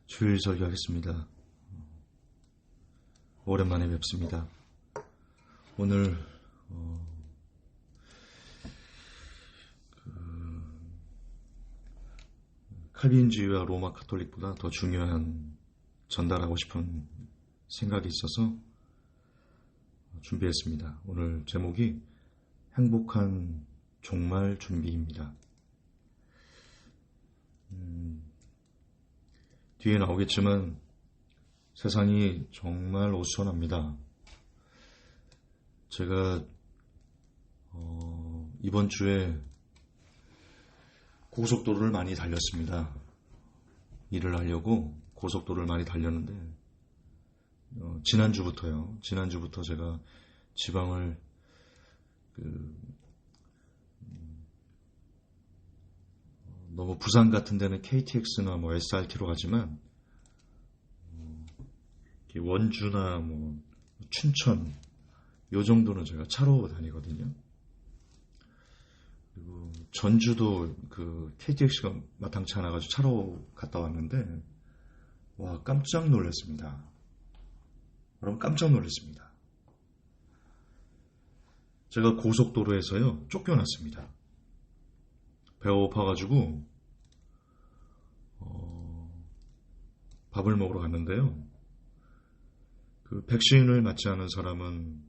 주일 설교하겠습니다. 오랜만에 뵙습니다. 오늘 칼빈주의와 로마 카톨릭보다 더 중요한 전달하고 싶은 생각이 있어서 준비했습니다. 오늘 제목이 행복한 종말 준비입니다. 뒤에 나오겠지만 세상이 정말 어수선합니다. 제가 이번 주에 고속도로를 많이 달렸습니다. 일을 하려고 고속도로를 많이 달렸는데 지난주부터 제가 지방을 너무 부산 같은 데는 KTX나 SRT로 가지만 원주나 춘천 요 정도는 제가 차로 다니거든요. 그리고 전주도 KTX가 마땅치 않아가지고 차로 갔다 왔는데 와 깜짝 놀랐습니다. 여러분 깜짝 놀랐습니다. 제가 고속도로에서요 쫓겨났습니다. 배가 고파가지고 밥을 먹으러 갔는데요. 백신을 맞지 않은 사람은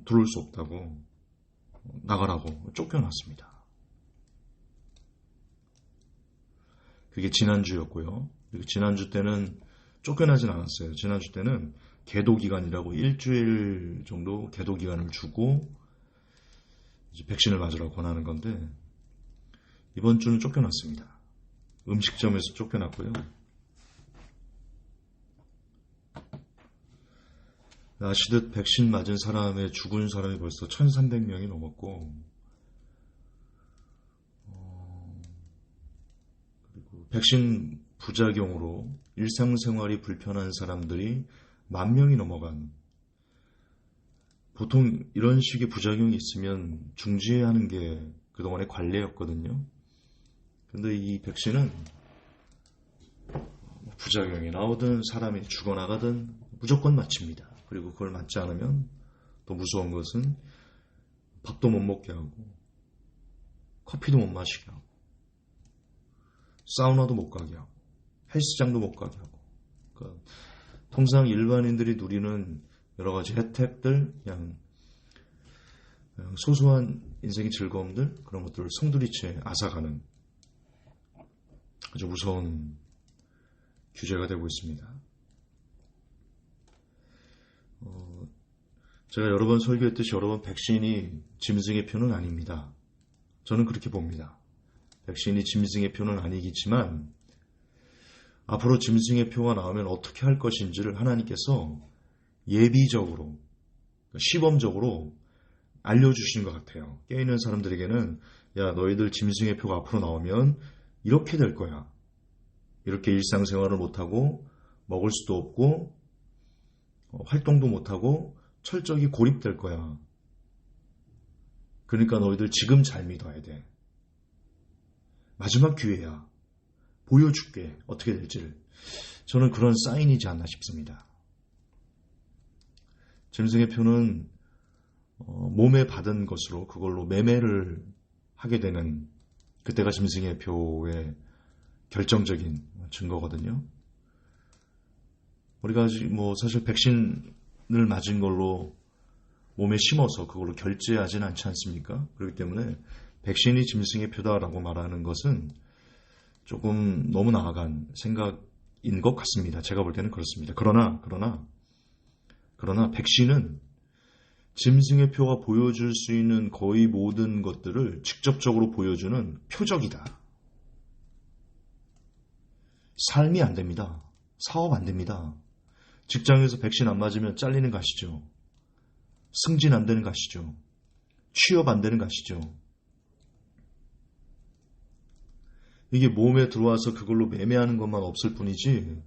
들어올 수 없다고 나가라고 쫓겨났습니다. 그게 지난주였고요. 그리고 지난주 때는 쫓겨나진 않았어요. 지난주 때는 계도기간이라고 일주일 정도 계도기간을 주고 이제 백신을 맞으라고 권하는 건데 이번 주는 쫓겨났습니다. 음식점에서 쫓겨났고요. 아시듯 백신 맞은 사람의 죽은 사람이 벌써 1,300명이 넘었고 그리고 백신 부작용으로 일상생활이 불편한 사람들이 10,000명이 넘어간 보통 이런 식의 부작용이 있으면 중지해야 하는 게 그동안의 관례였거든요. 근데 이 백신은 부작용이 나오든 사람이 죽어나가든 무조건 맞춥니다. 그리고 그걸 맞지 않으면 또 무서운 것은 밥도 못 먹게 하고 커피도 못 마시게 하고 사우나도 못 가게 하고 헬스장도 못 가게 하고 그러니까 통상 일반인들이 누리는 여러 가지 혜택들 그냥 소소한 인생의 즐거움들 그런 것들을 송두리째 앗아가는 아주 무서운 규제가 되고 있습니다. 제가 여러 번 설교했듯이 여러분 백신이 짐승의 표는 아닙니다. 저는 그렇게 봅니다. 백신이 짐승의 표는 아니겠지만 앞으로 짐승의 표가 나오면 어떻게 할 것인지를 하나님께서 예비적으로 시범적으로 알려주신 것 같아요. 깨있는 사람들에게는 야 너희들 짐승의 표가 앞으로 나오면 이렇게 될 거야. 이렇게 일상생활을 못하고 먹을 수도 없고 활동도 못하고 철저히 고립될 거야. 그러니까 너희들 지금 잘 믿어야 돼. 마지막 기회야. 보여줄게. 어떻게 될지를. 저는 그런 사인이지 않나 싶습니다. 짐승의 표는 몸에 받은 것으로 그걸로 매매를 하게 되는 그때가 짐승의 표의 결정적인 증거거든요. 우리가 사실 백신을 맞은 걸로 몸에 심어서 그걸로 결제하지는 않지 않습니까? 그렇기 때문에 백신이 짐승의 표다라고 말하는 것은 조금 너무 나아간 생각인 것 같습니다. 제가 볼 때는 그렇습니다. 그러나 백신은 짐승의 표가 보여줄 수 있는 거의 모든 것들을 직접적으로 보여주는 표적이다. 삶이 안 됩니다. 사업 안 됩니다. 직장에서 백신 안 맞으면 잘리는 거 아시죠? 승진 안 되는 거 아시죠? 취업 안 되는 거 아시죠? 이게 몸에 들어와서 그걸로 매매하는 것만 없을 뿐이지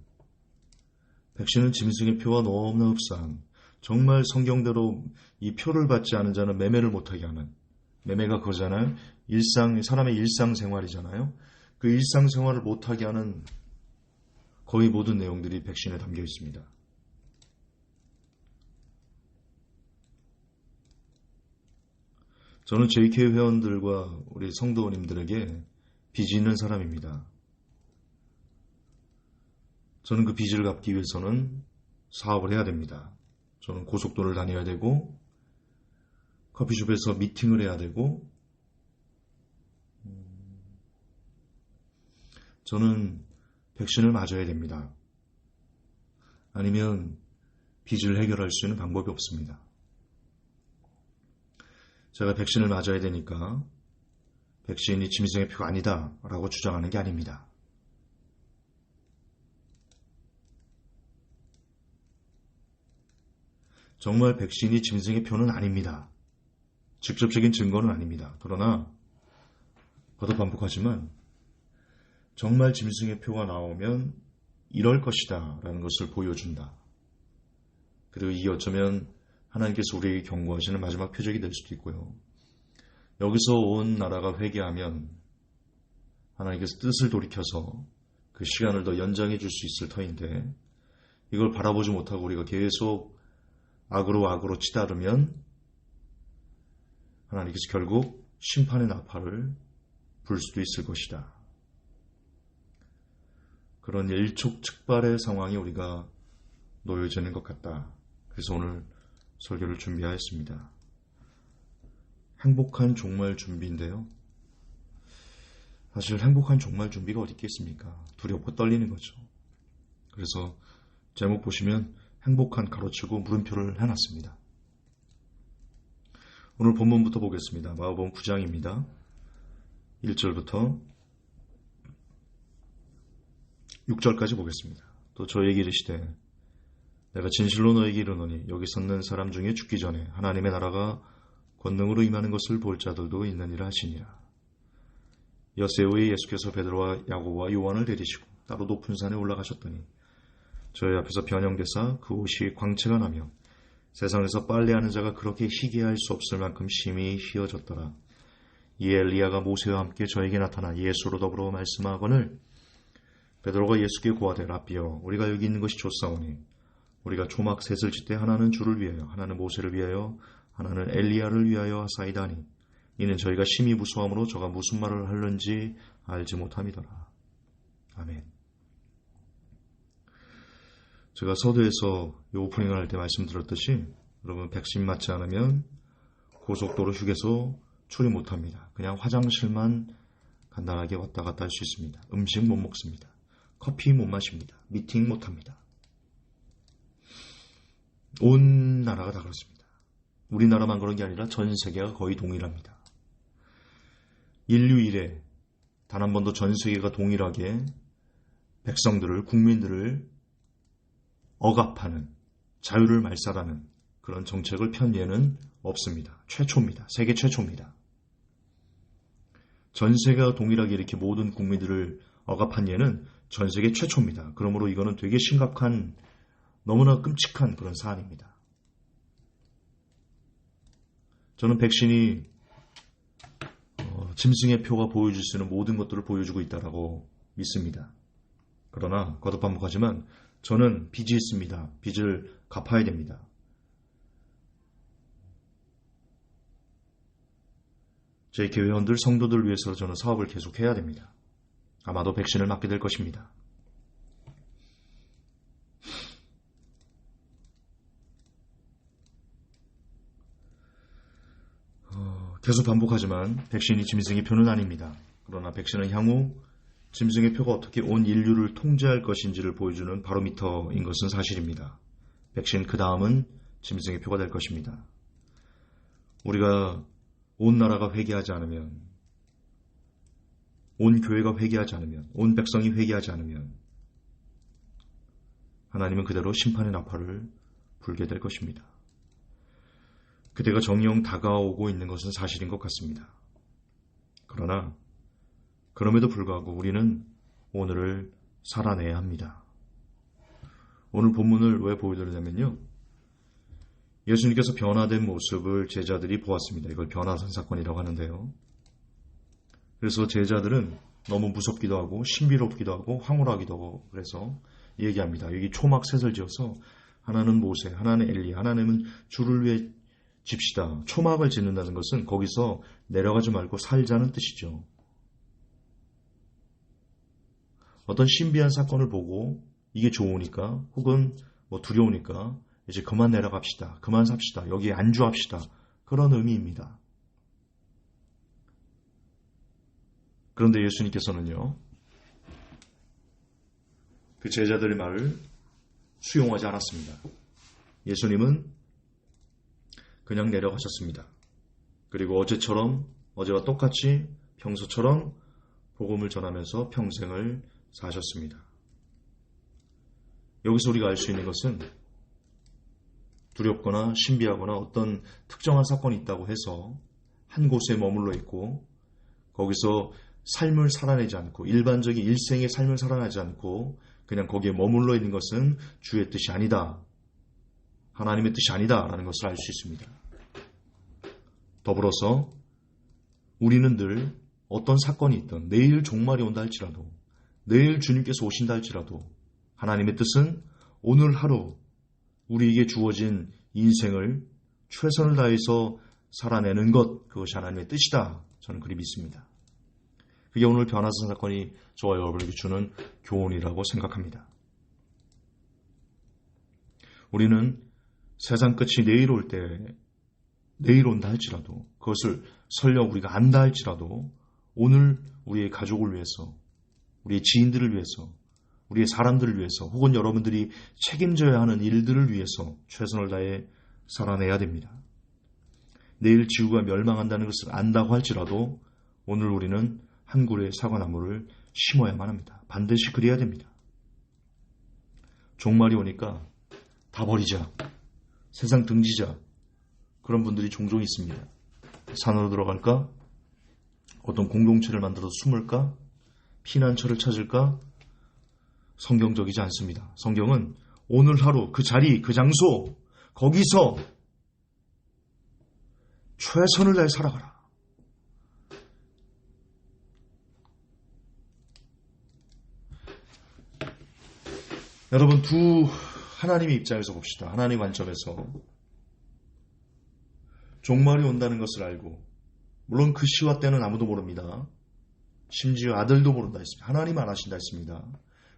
백신은 짐승의 표와 너무나 흡사한 정말 성경대로 이 표를 받지 않은 자는 매매를 못하게 하는 매매가 그거잖아요. 사람의 일상생활이잖아요. 그 일상생활을 못하게 하는 거의 모든 내용들이 백신에 담겨 있습니다. 저는 JK 회원들과 우리 성도님들에게 빚이 있는 사람입니다. 저는 그 빚을 갚기 위해서는 사업을 해야 됩니다. 저는 고속도로를 다녀야 되고 커피숍에서 미팅을 해야 되고 저는 백신을 맞아야 됩니다. 아니면 빚을 해결할 수 있는 방법이 없습니다. 제가 백신을 맞아야 되니까 백신이 짐승의 표가 아니다 라고 주장하는 게 아닙니다. 정말 백신이 짐승의 표는 아닙니다. 직접적인 증거는 아닙니다. 그러나 거듭 반복하지만 정말 짐승의 표가 나오면 이럴 것이다 라는 것을 보여준다. 그리고 이게 어쩌면 하나님께서 우리에게 경고하시는 마지막 표적이 될 수도 있고요. 여기서 온 나라가 회개하면 하나님께서 뜻을 돌이켜서 그 시간을 더 연장해 줄 수 있을 터인데 이걸 바라보지 못하고 우리가 계속 악으로 치다르면 하나님께서 결국 심판의 나팔을 불 수도 있을 것이다. 그런 일촉즉발의 상황이 우리가 놓여져 있는 것 같다. 그래서 오늘 설교를 준비하였습니다. 행복한 종말 준비인데요. 사실 행복한 종말 준비가 어디 있겠습니까? 두렵고 떨리는 거죠. 그래서 제목 보시면 행복한 가로치고 물음표를 해놨습니다. 오늘 본문부터 보겠습니다. 마가복음 9장입니다. 1절부터 6절까지 보겠습니다. 또 저에게 이르시되 내가 진실로 너에게 이르노니 여기 섰는 사람 중에 죽기 전에 하나님의 나라가 권능으로 임하는 것을 볼 자들도 있느니라 하시니라. 엿새 후에 예수께서 베드로와 야고보와 요한을 데리시고 따로 높은 산에 올라가셨더니 저희 앞에서 변형되사 그 옷이 광채가 나며 세상에서 빨래하는 자가 그렇게 희게할 수 없을 만큼 심히 휘어졌더라. 이에 엘리야가 모세와 함께 저에게 나타나 예수로 더불어 말씀하거늘 베드로가 예수께 고하되 라삐여 우리가 여기 있는 것이 좋사오니 우리가 초막 셋을 짓되 하나는 주를 위하여 하나는 모세를 위하여 하나는 엘리야를 위하여 하사이다 하니 이는 저희가 심히 무수함으로 저가 무슨 말을 하는지 알지 못함이더라. 아멘. 제가 서두에서 이 오프닝을 할 때 말씀드렸듯이 여러분 백신 맞지 않으면 고속도로 휴게소 출입 못합니다. 그냥 화장실만 간단하게 왔다 갔다 할 수 있습니다. 음식 못 먹습니다. 커피 못 마십니다. 미팅 못합니다. 온 나라가 다 그렇습니다. 우리나라만 그런 게 아니라 전 세계가 거의 동일합니다. 인류 이래 단 한 번도 전 세계가 동일하게 백성들을, 국민들을 억압하는, 자유를 말살하는 그런 정책을 편 예는 없습니다. 최초입니다. 세계 최초입니다. 전 세계가 동일하게 이렇게 모든 국민들을 억압한 예는 전 세계 최초입니다. 그러므로 이거는 되게 심각한, 너무나 끔찍한 그런 사안입니다. 저는 백신이 짐승의 표가 보여줄 수 있는 모든 것들을 보여주고 있다고 믿습니다. 그러나 거듭 반복하지만 저는 빚이 있습니다. 빚을 갚아야 됩니다. 제 교회원들, 성도들 위해서 저는 사업을 계속해야 됩니다. 아마도 백신을 맞게 될 것입니다. 계속 반복하지만 백신이 짐승의 표는 아닙니다. 그러나 백신은 향후 짐승의 표가 어떻게 온 인류를 통제할 것인지를 보여주는 바로미터인 것은 사실입니다. 백신 그 다음은 짐승의 표가 될 것입니다. 우리가 온 나라가 회개하지 않으면, 온 교회가 회개하지 않으면, 온 백성이 회개하지 않으면 하나님은 그대로 심판의 나팔을 불게 될 것입니다. 그때가 정령 다가오고 있는 것은 사실인 것 같습니다. 그러나 그럼에도 불구하고 우리는 오늘을 살아내야 합니다. 오늘 본문을 왜 보여드리냐면요, 예수님께서 변화된 모습을 제자들이 보았습니다. 이걸 변화산 사건이라고 하는데요. 그래서 제자들은 너무 무섭기도 하고 신비롭기도 하고 황홀하기도 하고 그래서 얘기합니다. 여기 초막 셋을 지어서 하나는 모세, 하나는 엘리, 하나님은 주를 위해 집시다. 초막을 짓는다는 것은 거기서 내려가지 말고 살자는 뜻이죠. 어떤 신비한 사건을 보고 이게 좋으니까 혹은 뭐 두려우니까 이제 그만 내려갑시다. 그만 삽시다. 여기에 안주합시다. 그런 의미입니다. 그런데 예수님께서는요, 그 제자들의 말을 수용하지 않았습니다. 예수님은 그냥 내려가셨습니다. 그리고 어제와 똑같이 평소처럼 복음을 전하면서 평생을 사셨습니다. 여기서 우리가 알 수 있는 것은 두렵거나 신비하거나 어떤 특정한 사건이 있다고 해서 한 곳에 머물러 있고 거기서 삶을 살아내지 않고 일반적인 일생의 삶을 살아내지 않고 그냥 거기에 머물러 있는 것은 주의 뜻이 아니다. 하나님의 뜻이 아니다. 라는 것을 알 수 있습니다. 더불어서 우리는 늘 어떤 사건이 있든 내일 종말이 온다 할지라도 내일 주님께서 오신다 할지라도 하나님의 뜻은 오늘 하루 우리에게 주어진 인생을 최선을 다해서 살아내는 것, 그것이 하나님의 뜻이다. 저는 그리 믿습니다. 그게 오늘 변화산 사건이 저와 여러분에게 주는 교훈이라고 생각합니다. 우리는 세상 끝이 내일 온다 할지라도 그것을 설령 우리가 안다 할지라도 오늘 우리의 가족을 위해서, 우리의 지인들을 위해서, 우리의 사람들을 위해서 혹은 여러분들이 책임져야 하는 일들을 위해서 최선을 다해 살아내야 됩니다. 내일 지구가 멸망한다는 것을 안다고 할지라도 오늘 우리는 한 그루의 사과나무를 심어야만 합니다. 반드시 그래야 됩니다. 종말이 오니까 다 버리자, 세상 등지자, 그런 분들이 종종 있습니다. 산으로 들어갈까? 어떤 공동체를 만들어서 숨을까? 피난처를 찾을까? 성경적이지 않습니다. 성경은 오늘 하루 그 자리, 그 장소, 거기서 최선을 다해 살아가라. 여러분, 하나님의 입장에서 봅시다. 하나님의 관점에서 종말이 온다는 것을 알고, 물론 그 시와 때는 아무도 모릅니다. 심지어 아들도 모른다 했습니다. 하나님만 아신다 했습니다.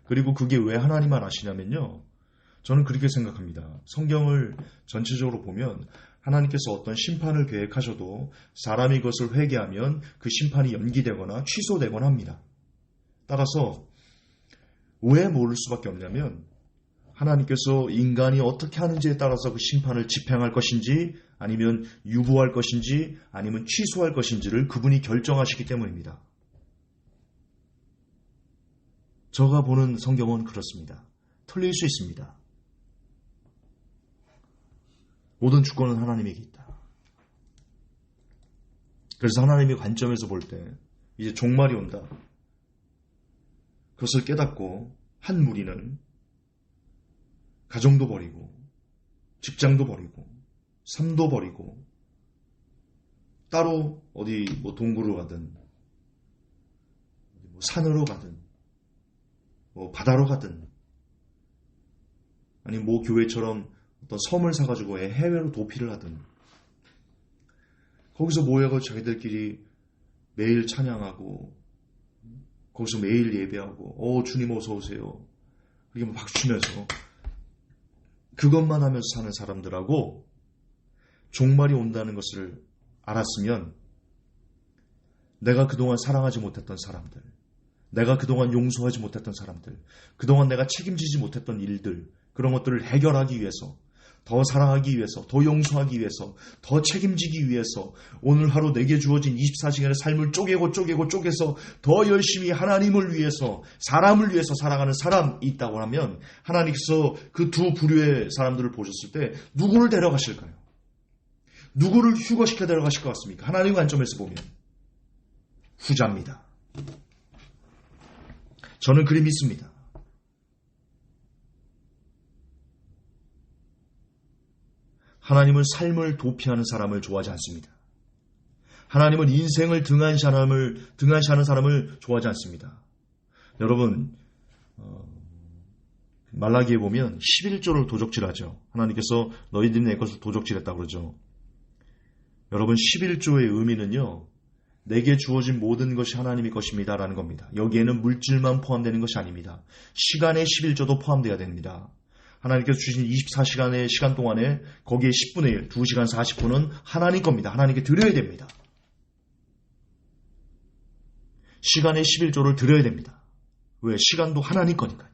그리고 그게 왜 하나님만 아시냐면요, 저는 그렇게 생각합니다. 성경을 전체적으로 보면 하나님께서 어떤 심판을 계획하셔도 사람이 그것을 회개하면 그 심판이 연기되거나 취소되거나 합니다. 따라서 왜 모를 수밖에 없냐면 하나님께서 인간이 어떻게 하는지에 따라서 그 심판을 집행할 것인지 아니면 유보할 것인지 아니면 취소할 것인지를 그분이 결정하시기 때문입니다. 제가 보는 성경은 그렇습니다. 틀릴 수 있습니다. 모든 주권은 하나님에게 있다. 그래서 하나님의 관점에서 볼 때 이제 종말이 온다. 그것을 깨닫고 한 무리는 가정도 버리고 직장도 버리고 삶도 버리고 따로 어디 동굴로 가든 산으로 가든 바다로 가든 아니 교회처럼 어떤 섬을 사가지고 해외로 도피를 하든 거기서 모여서 자기들끼리 매일 찬양하고 거기서 매일 예배하고 주님 어서 오세요. 그렇게 박수 치면서 그것만 하면서 사는 사람들하고 종말이 온다는 것을 알았으면 내가 그동안 사랑하지 못했던 사람들, 내가 그동안 용서하지 못했던 사람들, 그동안 내가 책임지지 못했던 일들, 그런 것들을 해결하기 위해서, 더 사랑하기 위해서, 더 용서하기 위해서, 더 책임지기 위해서 오늘 하루 내게 주어진 24시간의 삶을 쪼개서 더 열심히 하나님을 위해서, 사람을 위해서 살아가는 사람이 있다고 하면 하나님께서 그 두 부류의 사람들을 보셨을 때 누구를 데려가실까요? 누구를 휴거시켜 데려가실 것 같습니까? 하나님의 관점에서 보면 후자입니다. 저는 그리 믿습니다. 하나님은 삶을 도피하는 사람을 좋아하지 않습니다. 하나님은 인생을 등한시하는 사람을 좋아하지 않습니다. 여러분, 말라기에 보면 11조를 도적질하죠. 하나님께서 너희들이 내 것을 도적질했다고 그러죠. 여러분, 11조의 의미는요, 내게 주어진 모든 것이 하나님의 것입니다 라는 겁니다. 여기에는 물질만 포함되는 것이 아닙니다. 시간의 11조도 포함되어야 됩니다. 하나님께서 주신 24시간의 시간 동안에 거기에 10분의 1, 2시간 40분은 하나님 겁니다. 하나님께 드려야 됩니다. 시간의 11조를 드려야 됩니다. 왜? 시간도 하나님 거니까요.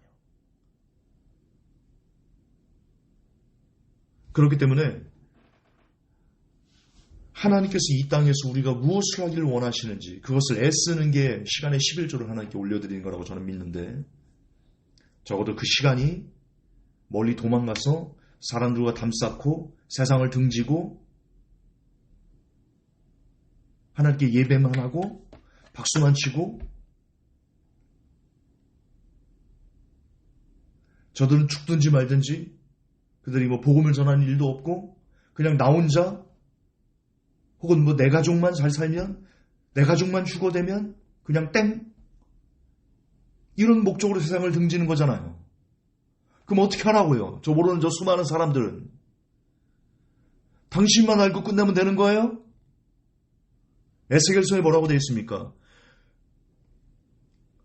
그렇기 때문에 하나님께서 이 땅에서 우리가 무엇을 하기를 원하시는지 그것을 애쓰는 게 시간의 11조를 하나님께 올려드리는 거라고 저는 믿는데, 적어도 그 시간이 멀리 도망가서 사람들과 담쌓고 세상을 등지고 하나님께 예배만 하고 박수만 치고 저들은 죽든지 말든지 그들이 복음을 전하는 일도 없고 그냥 나 혼자 혹은 내 가족만 잘 살면 내 가족만 죽어대면 그냥 땡 이런 목적으로 세상을 등지는 거잖아요. 그럼 어떻게 하라고요? 저 모르는 저 수많은 사람들은 당신만 알고 끝내면 되는 거예요? 에스겔서에 뭐라고 되어 있습니까?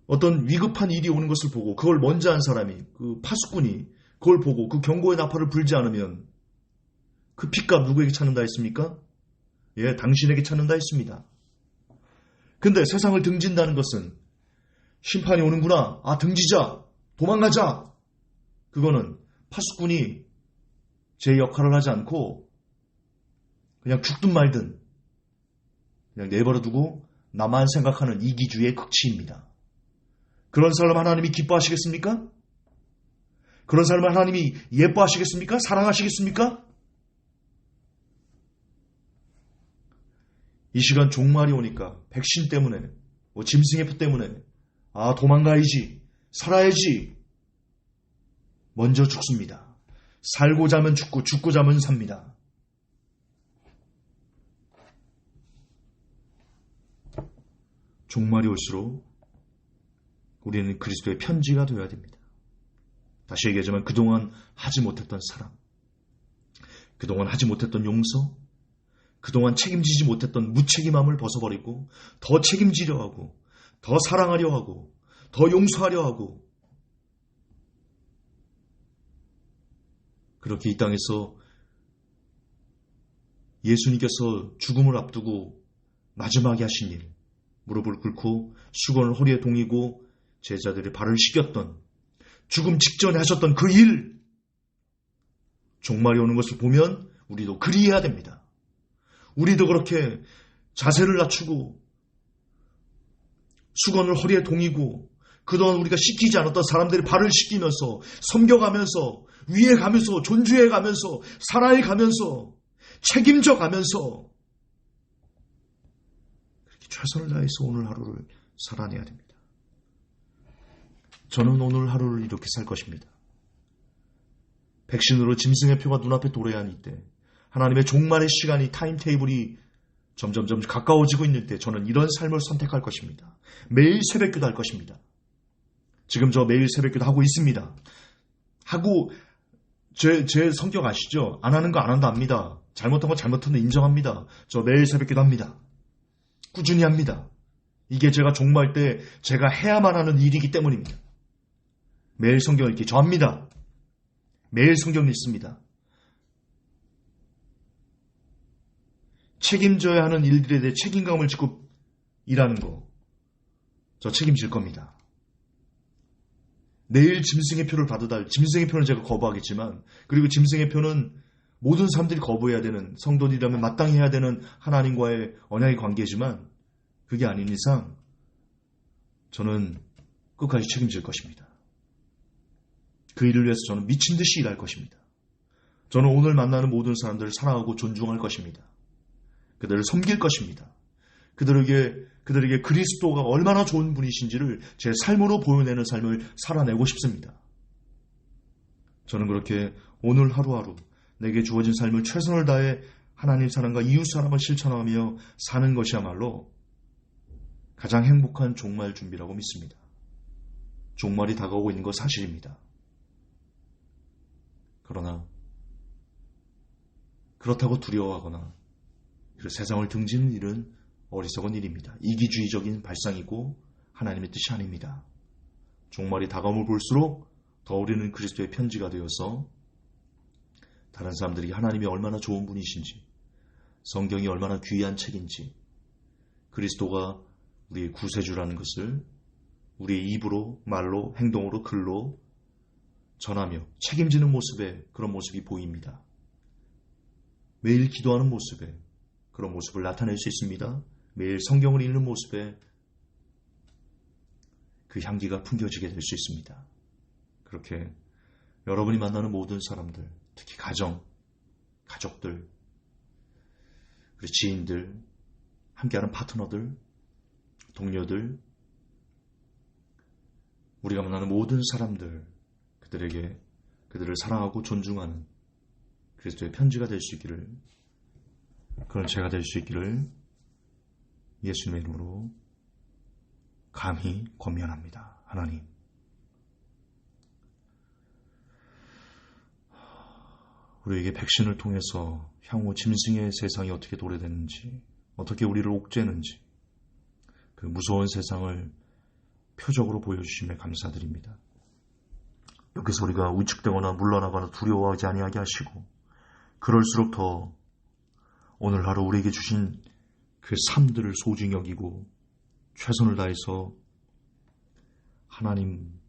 어떤 위급한 일이 오는 것을 보고 그걸 먼저 한 사람이 그 파수꾼이 그걸 보고 그 경고의 나팔을 불지 않으면 그 핏값 누구에게 찾는다 했습니까? 예, 당신에게 찾는다 했습니다. 근데 세상을 등진다는 것은 심판이 오는구나. 등지자. 도망가자. 그거는 파수꾼이 제 역할을 하지 않고 그냥 죽든 말든 그냥 내버려두고 나만 생각하는 이기주의의 극치입니다. 그런 사람 하나님이 기뻐하시겠습니까? 그런 사람을 하나님이 예뻐하시겠습니까? 사랑하시겠습니까? 이 시간 종말이 오니까 백신 때문에 짐승의 표 때문에 도망가야지 살아야지 먼저 죽습니다. 살고자 하면 죽고 죽고자 하면 삽니다. 종말이 올수록 우리는 그리스도의 편지가 되어야 됩니다. 다시 얘기하지만 그동안 하지 못했던 사랑, 그동안 하지 못했던 용서, 그동안 책임지지 못했던 무책임함을 벗어버리고 더 책임지려 하고 더 사랑하려 하고 더 용서하려 하고, 그렇게 이 땅에서 예수님께서 죽음을 앞두고 마지막에 하신 일, 무릎을 꿇고 수건을 허리에 동이고 제자들의 발을 씻겼던, 죽음 직전에 하셨던 그 일, 종말이 오는 것을 보면 우리도 그리해야 됩니다. 우리도 그렇게 자세를 낮추고 수건을 허리에 동이고 그동안 우리가 씻기지 않았던 사람들의 발을 씻기면서 섬겨가면서 위에 가면서 존중해 가면서 사랑해 가면서 책임져 가면서 그렇게 최선을 다해서 오늘 하루를 살아내야 됩니다. 저는 오늘 하루를 이렇게 살 것입니다. 백신으로 짐승의 표가 눈앞에 도래한 이때, 하나님의 종말의 시간이 타임테이블이 점점점 가까워지고 있는 때 저는 이런 삶을 선택할 것입니다. 매일 새벽기도 할 것입니다. 지금 저 매일 새벽기도 하고 있습니다. 하고 제 성격 아시죠? 안 하는 거 안 한다 합니다. 잘못한 거 잘못한 거 인정합니다. 저 매일 새벽기도 합니다. 꾸준히 합니다. 이게 제가 종말 때 제가 해야만 하는 일이기 때문입니다. 매일 성경 읽기 저 합니다. 매일 성경 읽습니다. 책임져야 하는 일들에 대해 책임감을 짓고 일하는 거, 저 책임질 겁니다. 내일 짐승의 표를 받아달, 짐승의 표는 제가 거부하겠지만, 그리고 짐승의 표는 모든 사람들이 거부해야 되는, 성도들이라면 마땅히 해야 되는 하나님과의 언약의 관계지만, 그게 아닌 이상 저는 끝까지 책임질 것입니다. 그 일을 위해서 저는 미친 듯이 일할 것입니다. 저는 오늘 만나는 모든 사람들을 사랑하고 존중할 것입니다. 그들을 섬길 것입니다. 그들에게 그리스도가 얼마나 좋은 분이신지를 제 삶으로 보여내는 삶을 살아내고 싶습니다. 저는 그렇게 오늘 하루하루 내게 주어진 삶을 최선을 다해 하나님 사랑과 이웃 사랑을 실천하며 사는 것이야말로 가장 행복한 종말 준비라고 믿습니다. 종말이 다가오고 있는 것 사실입니다. 그러나 그렇다고 두려워하거나 세상을 등지는 일은 어리석은 일입니다. 이기주의적인 발상이고 하나님의 뜻이 아닙니다. 종말이 다가옴을 볼수록 더 우리는 그리스도의 편지가 되어서 다른 사람들이 하나님이 얼마나 좋은 분이신지, 성경이 얼마나 귀한 책인지, 그리스도가 우리의 구세주라는 것을 우리의 입으로, 말로, 행동으로, 글로 전하며 책임지는 모습에 그런 모습이 보입니다. 매일 기도하는 모습에 그런 모습을 나타낼 수 있습니다. 매일 성경을 읽는 모습에 그 향기가 풍겨지게 될 수 있습니다. 그렇게 여러분이 만나는 모든 사람들, 특히 가족들, 그리고 지인들, 함께하는 파트너들, 동료들, 우리가 만나는 모든 사람들, 그들을 사랑하고 존중하는 그리스도의 편지가 될 수 있기를, 그런 제가 될 수 있기를 예수님의 이름으로 감히 권면합니다. 하나님, 우리에게 백신을 통해서 향후 짐승의 세상이 어떻게 도래되는지, 어떻게 우리를 옥죄는지 그 무서운 세상을 표적으로 보여주심에 감사드립니다. 여기서 우리가 위축되거나 물러나거나 두려워하지 아니하게 하시고, 그럴수록 더 오늘 하루 우리에게 주신 그 삶들을 소중히 여기고 최선을 다해서 하나님,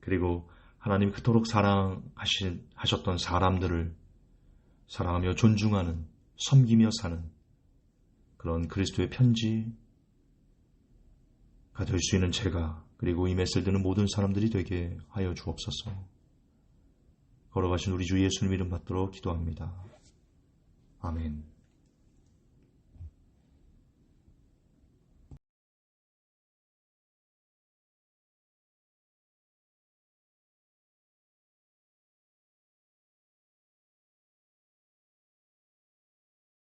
그리고 하나님이 그토록 사랑하셨던 사람들을 사랑하며 존중하는, 섬기며 사는 그런 그리스도의 편지가 될 수 있는 제가, 그리고 이 메시지를 듣는 모든 사람들이 되게 하여 주옵소서. 걸어가신 우리 주 예수님 이름 받들어 기도합니다. 아멘.